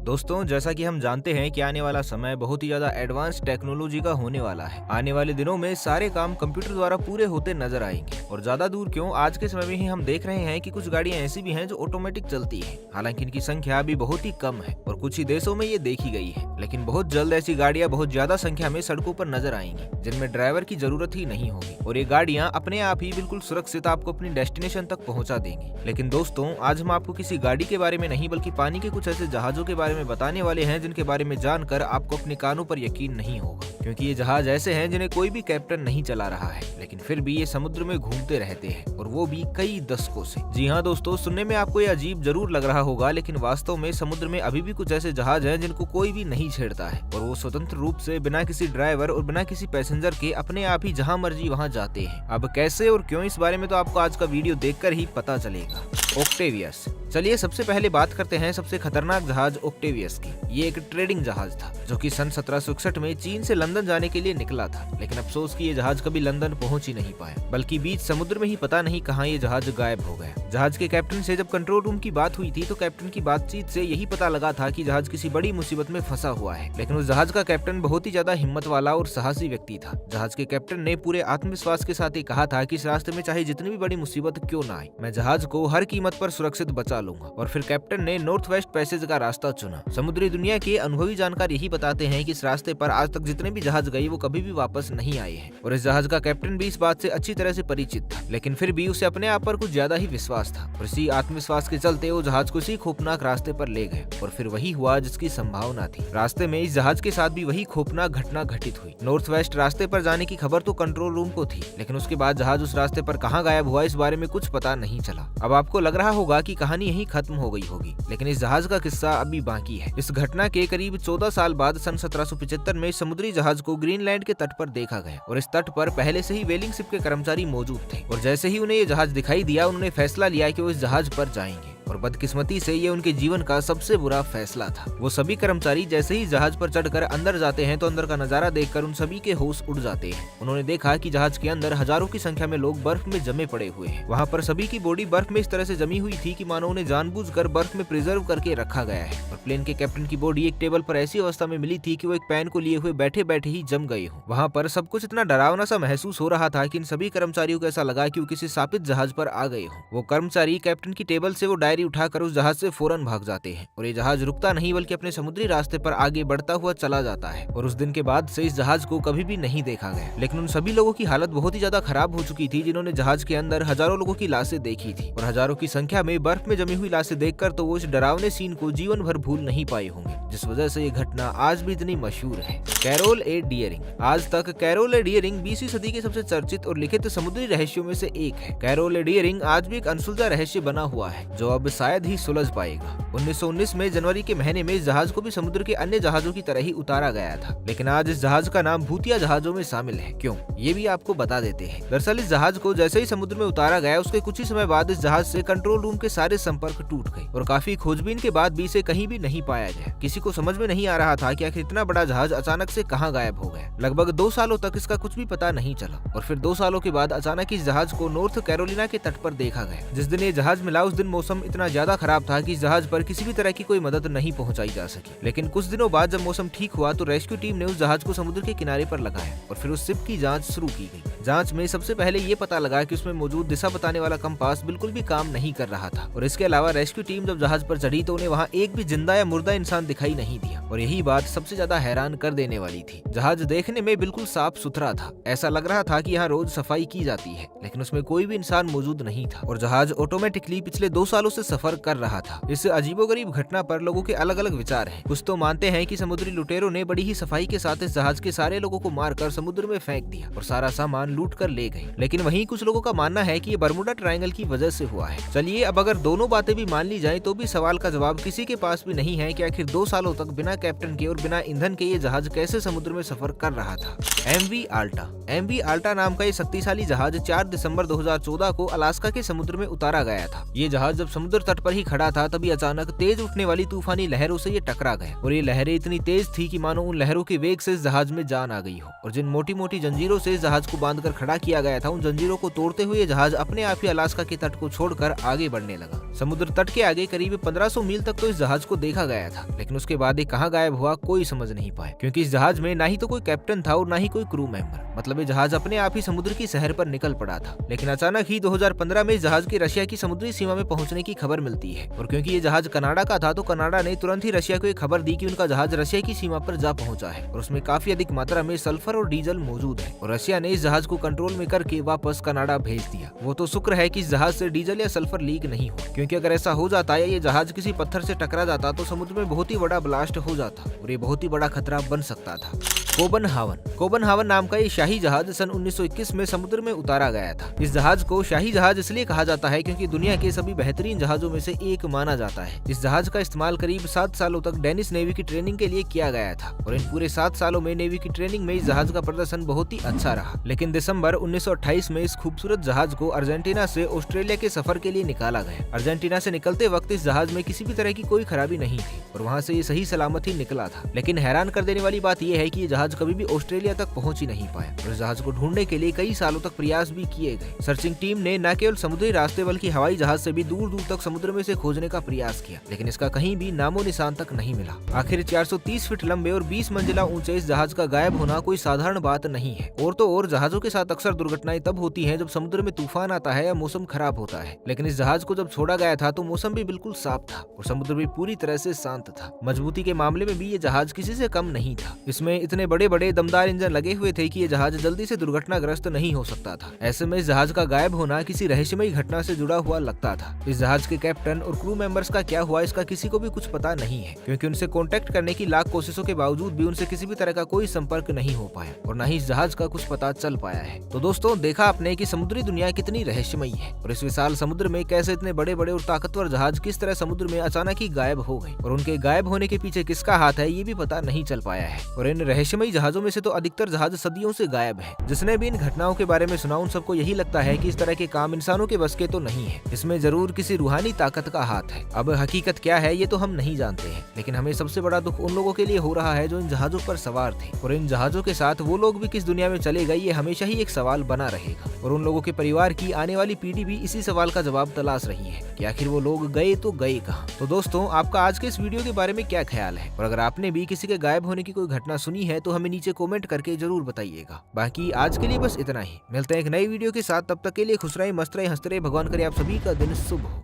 दोस्तों, जैसा कि हम जानते हैं कि आने वाला समय बहुत ही ज्यादा एडवांस टेक्नोलॉजी का होने वाला है। आने वाले दिनों में सारे काम कंप्यूटर द्वारा पूरे होते नजर आएंगे और ज्यादा दूर क्यों, आज के समय में ही हम देख रहे हैं कि कुछ गाड़ियां ऐसी भी हैं जो ऑटोमेटिक चलती हैं। हालांकि इनकी संख्या अभी बहुत ही कम है और कुछ ही देशों में ये देखी गई है, लेकिन बहुत जल्द ऐसी गाड़ियां बहुत ज्यादा संख्या में सड़कों पर नजर आएंगी जिनमें ड्राइवर की जरूरत ही नहीं होगी और ये गाड़ियां अपने आप ही बिल्कुल सुरक्षित आपको अपनी डेस्टिनेशन तक पहुंचा देंगी। लेकिन दोस्तों, आज हम आपको किसी गाड़ी के बारे में नहीं बल्कि पानी के कुछ ऐसे जहाजों के बारे में बताने वाले हैं जिनके बारे में जानकर आपको अपने कानों पर यकीन नहीं होगा, क्योंकि ये जहाज ऐसे हैं जिन्हें कोई भी कैप्टन नहीं चला रहा है, लेकिन फिर भी ये समुद्र में घूमते रहते हैं और वो भी कई दशकों से। जी हाँ दोस्तों, सुनने में आपको ये अजीब जरूर लग रहा होगा, लेकिन वास्तव में समुद्र में अभी भी कुछ ऐसे जहाज हैं जिनको कोई भी नहीं छेड़ता है और वो स्वतंत्र रूप से बिना किसी ड्राइवर और बिना किसी पैसेंजर के अपने आप ही जहाँ मर्जी वहाँ जाते हैं। अब कैसे और क्यों, इस बारे में तो आपको आज का वीडियो देखकर ही पता चलेगा। ऑक्टेवियस। चलिए सबसे पहले बात करते हैं सबसे खतरनाक जहाज ऑक्टेवियस की। ये एक ट्रेडिंग जहाज था जो कि सन 1761 में चीन से लंदन जाने के लिए निकला था, लेकिन अफसोस कि ये जहाज कभी लंदन पहुंच ही नहीं पाया, बल्कि बीच समुद्र में ही पता नहीं कहां ये जहाज गायब हो गया। जहाज के कैप्टन से जब कंट्रोल रूम की बात हुई थी तो कैप्टन की बातचीत से यही पता लगा था कि जहाज किसी बड़ी मुसीबत में फंसा हुआ है, लेकिन उस जहाज का कैप्टन बहुत ही ज्यादा हिम्मत वाला और साहसी व्यक्ति था। जहाज के कैप्टन ने पूरे आत्मविश्वास के साथ ही कहा था कि इस रास्ते में चाहे जितनी भी बड़ी मुसीबत क्यों ना आए, मैं जहाज को हर कीमत पर सुरक्षित बचा लूंगा। और फिर कैप्टन ने नॉर्थ वेस्ट पैसेज का रास्ता चुना। समुद्री दुनिया के अनुभवी जानकार यही बताते हैं कि इस रास्ते पर आज तक जितने भी जहाज गए वो कभी भी वापस नहीं आए हैं और इस जहाज का कैप्टन भी इस बात से अच्छी तरह से परिचित था, लेकिन फिर भी उसे अपने आप पर कुछ ज्यादा ही विश्वास था और इसी आत्मविश्वास के चलते वो जहाज को इसी खौफनाक रास्ते पर ले गए और फिर वही हुआ जिसकी संभावना थी। रास्ते में इस जहाज के साथ भी वही खौफनाक घटना घटित हुई। नॉर्थ वेस्ट रास्ते पर जाने की खबर तो कंट्रोल रूम को थी, लेकिन उसके बाद जहाज उस रास्ते पर कहाँ गायब हुआ इस बारे में कुछ पता नहीं चला। अब आपको लग रहा होगा कि कहानी यही खत्म हो गई होगी, लेकिन इस जहाज का किस्सा अभी बाकी है। इस घटना के करीब 14 साल बाद सन 1775 में समुद्री जहाज को ग्रीनलैंड के तट पर देखा गया और इस तट पर पहले से ही व्हेलिंग शिप के कर्मचारी मौजूद थे और जैसे ही उन्हें ये जहाज दिखाई दिया उन्होंने फैसला लिया कि वो इस जहाज पर जाएंगे और बदकिस्मती से ये उनके जीवन का सबसे बुरा फैसला था। वो सभी कर्मचारी जैसे ही जहाज पर चढ़कर अंदर जाते हैं तो अंदर का नजारा देखकर उन सभी के होश उड़ जाते हैं। उन्होंने देखा कि जहाज के अंदर हजारों की संख्या में लोग बर्फ में जमे पड़े हुए हैं। वहाँ पर सभी की बॉडी बर्फ में इस तरह से जमी हुई थी कि मानो उन्हें जानबूझकर बर्फ में प्रिजर्व करके रखा गया है और प्लेन के कैप्टन की बॉडी एक टेबल पर ऐसी अवस्था में मिली थी कि वो एक पैन को लिए हुए बैठे बैठे ही जम गए हो। वहाँ पर सब कुछ इतना डरावना सा महसूस हो रहा था कि इन सभी कर्मचारियों को ऐसा लगा कि वो किसी शापित जहाज पर आ गए हो। वो कर्मचारी कैप्टन की टेबल से वो डायरी उठाकर उस जहाज से फौरन भाग जाते हैं और ये जहाज रुकता नहीं बल्कि अपने समुद्री रास्ते पर आगे बढ़ता हुआ चला जाता है और उस दिन के बाद से इस जहाज को कभी भी नहीं देखा गया। लेकिन उन सभी लोगों की हालत बहुत ही ज्यादा खराब हो चुकी थी जिन्होंने जहाज के अंदर हजारों लोगों की लाशें देखी थी और हजारों की संख्या में बर्फ में जमी हुई लाशें देखकर तो वो इस डरावने सीन को जीवन भर भूल नहीं पाए होंगे, जिस वजह से ये घटना आज भी इतनी मशहूर है। कैरोल ए डियरिंग। आज तक कैरोल ए डियरिंग 20वीं सदी के सबसे चर्चित और लिखित समुद्री रहस्यों में से एक है। कैरोल ए डियरिंग आज भी एक अनसुलझा रहस्य बना हुआ है जो अब शायद ही सुलझ पाएगा। 1919 में जनवरी के महीने में इस जहाज को भी समुद्र के अन्य जहाजों की तरह ही उतारा गया था, लेकिन आज इस जहाज का नाम भूतिया जहाजों में शामिल है। क्यों, ये भी आपको बता देते हैं। दरअसल इस जहाज को जैसे ही समुद्र में उतारा गया उसके कुछ ही समय बाद इस जहाज से कंट्रोल रूम के सारे संपर्क टूट गए और काफी खोजबीन के बाद भी इसे कहीं भी नहीं पाया गया। किसी को समझ में नहीं आ रहा था कि आखिर इतना बड़ा जहाज अचानक से कहां गायब हो गया। लगभग 2 सालों तक इसका कुछ भी पता नहीं चला और फिर 2 सालों के बाद अचानक इस जहाज को नॉर्थ कैरोलिना के तट पर देखा गया। जिस दिन ये जहाज मिला उस दिन मौसम इतना ज्यादा खराब था कि इस जहाज पर किसी भी तरह की कोई मदद नहीं पहुंचाई जा सकी। लेकिन कुछ दिनों बाद जब मौसम ठीक हुआ तो रेस्क्यू टीम ने उस जहाज को समुद्र के किनारे पर लगाया और फिर उस शिप की जांच शुरू की गई। जांच में सबसे पहले ये पता लगा कि उसमें मौजूद दिशा बताने वाला कंपास बिल्कुल भी काम नहीं कर रहा था और इसके अलावा रेस्क्यू टीम जब जहाज पर चढ़ी तो उन्हें वहाँ एक भी जिंदा या मुर्दा इंसान दिखाई नहीं दिया और यही बात सबसे ज्यादा हैरान कर देने वाली थी। जहाज देखने में बिल्कुल साफ सुथरा था, ऐसा लग रहा था कि यहाँ रोज सफाई की जाती है, लेकिन उसमें कोई भी इंसान मौजूद नहीं था और जहाज ऑटोमेटिकली पिछले 2 सालों से सफर कर रहा था। इस अजीबोगरीब घटना पर लोगों के अलग अलग विचार हैं। कुछ तो मानते हैं कि समुद्री लुटेरों ने बड़ी ही सफाई के साथ इस जहाज के सारे लोगों को मारकर समुद्र में फेंक दिया और सारा सामान लूट कर ले गए, लेकिन वहीं कुछ लोगों का मानना है कि ये बर्मुडा ट्रायंगल की वजह से हुआ है। चलिए अब अगर दोनों बातें भी मान ली जाएं तो भी सवाल का जवाब किसी के पास भी नहीं है कि आखिर 2 सालों तक बिना कैप्टन के और बिना ईंधन के ये जहाज कैसे समुद्र में सफर कर रहा था। MV ultra. एमवी आल्टा नाम का ये शक्तिशाली जहाज 4 दिसंबर 2014 को अलास्का के समुद्र में उतारा गया था। ये जहाज जब समुद्र तट पर ही खड़ा था तभी अचानक तेज उठने वाली तूफानी लहरों से ये टकरा गया और ये लहरें इतनी तेज थी कि मानो उन लहरों के वेग से इस जहाज में जान आ गई हो और जिन मोटी मोटी जंजीरों से इस जहाज को बांध बांधकर खड़ा किया गया था, उन जंजीरों को तोड़ते हुए जहाज अपने आप ही अलास्का के तट को छोड़कर आगे बढ़ने लगा। समुद्र तट के आगे करीब 1500 मील तक तो इस जहाज को देखा गया था, लेकिन उसके बाद ये कहाँ गायब हुआ कोई समझ नहीं पाया, क्योंकि इस जहाज में ना ही तो कोई कैप्टन था और ना ही कोई क्रू मेंबर। मतलब ये जहाज अपने आप ही समुद्र की शहर पर निकल पड़ा था। लेकिन अचानक ही 2015 में इस जहाज के रशिया की समुद्री सीमा में पहुंचने की खबर मिलती है, और क्योंकि ये जहाज कनाडा का था तो कनाडा ने तुरंत ही रशिया को ये खबर दी कि उनका जहाज रशिया की सीमा पर जा पहुंचा है और उसमें काफी अधिक मात्रा में सल्फर और डीजल मौजूद है, और रशिया ने इस जहाज को कंट्रोल में करके वापस कनाडा भेज दिया। वो तो शुक्र है कि इस जहाज से डीजल या सल्फर लीक नहीं हुआ, क्योंकि अगर ऐसा हो जाता या ये जहाज किसी पत्थर से टकरा जाता तो समुद्र में बहुत ही बड़ा ब्लास्ट हो जाता और ये बहुत ही बड़ा खतरा बन सकता था। कोबनहावन नाम का ये शाही जहाज सन 1921 में समुद्र में उतारा गया था। इस जहाज को शाही जहाज इसलिए कहा जाता है क्योंकि दुनिया के सभी बेहतरीन जहाजों में से एक माना जाता है। इस जहाज का इस्तेमाल करीब 7 सालों तक डेनिश नेवी की ट्रेनिंग के लिए किया गया था, और इन पूरे 7 सालों में नेवी की ट्रेनिंग में इस जहाज का प्रदर्शन बहुत ही अच्छा रहा। लेकिन दिसंबर 1928 में इस खूबसूरत जहाज को अर्जेंटीना से ऑस्ट्रेलिया के सफर के लिए निकाला गया। अर्जेंटीना से निकलते वक्त इस जहाज में किसी भी तरह की कोई खराबी नहीं थी और वहाँ से ये सही सलामत ही निकला था। लेकिन हैरान कर देने वाली बात यह है कि ये जहाज कभी भी ऑस्ट्रेलिया तक पहुंच ही नहीं पाया, और इस जहाज को ढूंढने के लिए कई सालों तक प्रयास भी किए गए। सर्चिंग टीम ने न केवल समुद्री रास्ते बल्कि हवाई जहाज से भी दूर दूर तक समुद्र में से खोजने का प्रयास किया, लेकिन इसका कहीं भी नामो निशान तक नहीं मिला। आखिर 430 फीट लंबे और 20 मंजिला ऊंचे इस जहाज का गायब होना कोई साधारण बात नहीं है। और तो और जहाजों के साथ अक्सर दुर्घटनाएं तब होती हैं जब समुद्र में तूफान आता है या मौसम खराब होता है, लेकिन इस जहाज को जब छोड़ा गया था तो मौसम भी बिल्कुल साफ था और समुद्र भी पूरी तरह से शांत था। मजबूती के मामले में भी ये जहाज किसी से कम नहीं था। इसमें इतने बड़े बड़े दमदार इंजन लगे हुए थे कि ये जहाज जल्दी से दुर्घटनाग्रस्त नहीं हो सकता था। ऐसे में इस जहाज का गायब होना किसी रहस्यमयी घटना से जुड़ा हुआ लगता था। इस जहाज के कैप्टन और क्रू मेंबर्स का क्या हुआ इसका किसी को भी कुछ पता नहीं है, क्योंकि उनसे कांटेक्ट करने की लाख कोशिशों के बावजूद भी उनसे किसी भी तरह का कोई संपर्क नहीं हो पाया और न ही इस जहाज का कुछ पता चल पाया है। तो दोस्तों, देखा आपने कि समुद्री दुनिया कितनी रहस्यमयी है और इस विशाल समुद्र में कैसे इतने बड़े बड़े और ताकतवर जहाज किस तरह समुद्र में अचानक ही गायब हो गए और उनके गायब होने के पीछे किसका हाथ है ये भी पता नहीं चल पाया है। और इन रहस्यमयी जहाजों में से तो अधिकतर जहाज सदियों से गायब है। जिसने भी इन घटनाओं के बारे में सुना उन सबको यही लगता है कि इस तरह के काम इंसानों के बस के तो नहीं है, इसमें जरूर किसी रूहानी ताकत का हाथ है। अब हकीकत क्या है ये तो हम नहीं जानते हैं, लेकिन हमें सबसे बड़ा दुख उन लोगों के लिए हो रहा है जो इन जहाजों पर सवार थे, और इन जहाजों के साथ वो लोग भी किस दुनिया में चले गए ये हमेशा ही एक सवाल बना रहेगा। और उन लोगों के परिवार की आने वाली पीढ़ी भी इसी सवाल का जवाब तलाश रही है कि आखिर वो लोग गए तो गए कहाँ। तो दोस्तों, आपका आज के इस वीडियो के बारे में क्या ख्याल है, और अगर आपने भी किसी के गायब होने की कोई घटना सुनी है तो हमें नीचे कमेंट करके जरूर बताइएगा। बाकी आज के लिए बस इतना ही, मिलते हैं एक नई वीडियो के साथ। तब तक के लिए खुश रहिए, मस्त रहिए, हंसते रहिए। भगवान करे आप सभी का दिन शुभ हो।